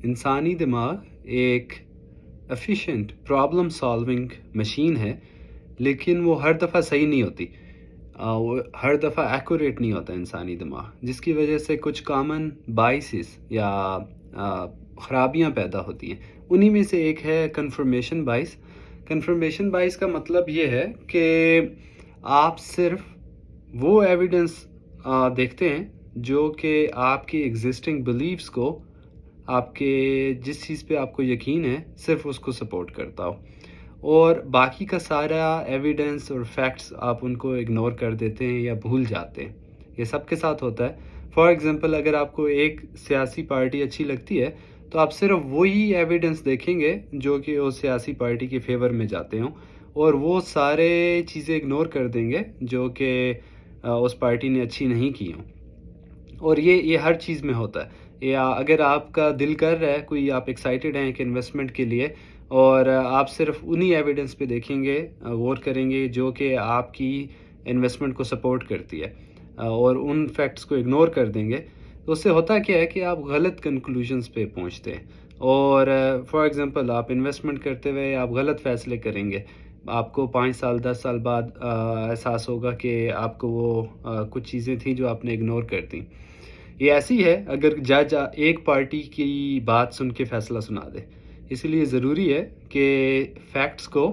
انسانی دماغ ایک ایفیشینٹ پرابلم سالونگ مشین ہے، لیکن وہ ہر دفعہ صحیح نہیں ہوتی، وہ ہر دفعہ ایکوریٹ نہیں ہوتا انسانی دماغ، جس کی وجہ سے کچھ کامن بائسز یا خرابیاں پیدا ہوتی ہیں۔ انہی میں سے ایک ہے کنفرمیشن بائس۔ کنفرمیشن بائس کا مطلب یہ ہے کہ آپ صرف وہ ایویڈنس دیکھتے ہیں جو کہ آپ کی ایگزسٹنگ بلیفز کو، آپ کے جس چیز پہ آپ کو یقین ہے صرف اس کو سپورٹ کرتا ہو، اور باقی کا سارا ایویڈنس اور فیکٹس آپ ان کو اگنور کر دیتے ہیں یا بھول جاتے ہیں۔ یہ سب کے ساتھ ہوتا ہے۔ فار ایگزامپل، اگر آپ کو ایک سیاسی پارٹی اچھی لگتی ہے تو آپ صرف وہی ایویڈنس دیکھیں گے جو کہ اس سیاسی پارٹی کے فیور میں جاتے ہوں، اور وہ سارے چیزیں اگنور کر دیں گے جو کہ اس پارٹی نے اچھی نہیں کی ہوں۔ اور یہ ہر چیز میں ہوتا ہے۔ یا اگر آپ کا دل کر رہا ہے، کوئی آپ ایکسائٹیڈ ہیں کہ انویسٹمنٹ کے لیے، اور آپ صرف انہی ایویڈنس پہ دیکھیں گے، غور کریں گے جو کہ آپ کی انویسٹمنٹ کو سپورٹ کرتی ہے، اور ان فیکٹس کو اگنور کر دیں گے، تو اس سے ہوتا کیا ہے کہ آپ غلط کنکلوژنس پہ پہنچتے ہیں۔ اور فار ایگزامپل، آپ انویسٹمنٹ کرتے ہوئے آپ غلط فیصلے کریں گے، آپ کو 5 سال 10 سال بعد احساس ہوگا کہ آپ کو وہ کچھ چیزیں تھیں جو آپ نے اگنور کر دیں۔ یہ ایسی ہے اگر جج ایک پارٹی کی بات سن کے فیصلہ سنا دے۔ اس لیے ضروری ہے کہ فیکٹس کو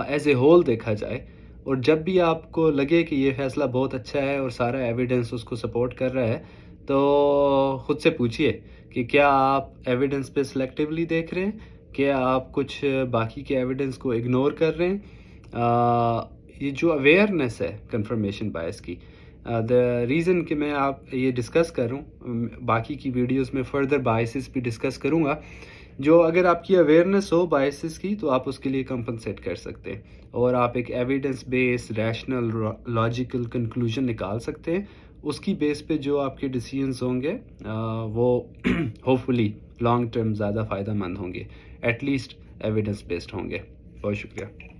ایز اے ہول دیکھا جائے، اور جب بھی آپ کو لگے کہ یہ فیصلہ بہت اچھا ہے اور سارا ایویڈنس اس کو سپورٹ کر رہا ہے، تو خود سے پوچھئے کہ کیا آپ ایویڈنس پہ سلیکٹیولی دیکھ رہے ہیں، کیا آپ کچھ باقی کے ایویڈنس کو اگنور کر رہے ہیں۔ یہ جو اویئرنیس ہے کنفرمیشن بائس کی، ریزن کہ میں آپ یہ ڈسکس کروں، باقی کی ویڈیوز میں فردر بائسز بھی ڈسکس کروں گا، جو اگر آپ کی اویئرنیس ہو بائسز کی تو آپ اس کے لیے کمپنسیٹ کر سکتے ہیں، اور آپ ایک ایویڈنس بیس ریشنل لاجیکل کنکلوژن نکال سکتے ہیں۔ اس کی بیس پہ جو آپ کے ڈیسیژنز ہوں گے وہ ہوپ فلی لانگ ٹرم زیادہ فائدہ مند ہوں گے، ایٹ لیسٹ ایویڈنس بیسڈ ہوں گے۔ بہت شکریہ۔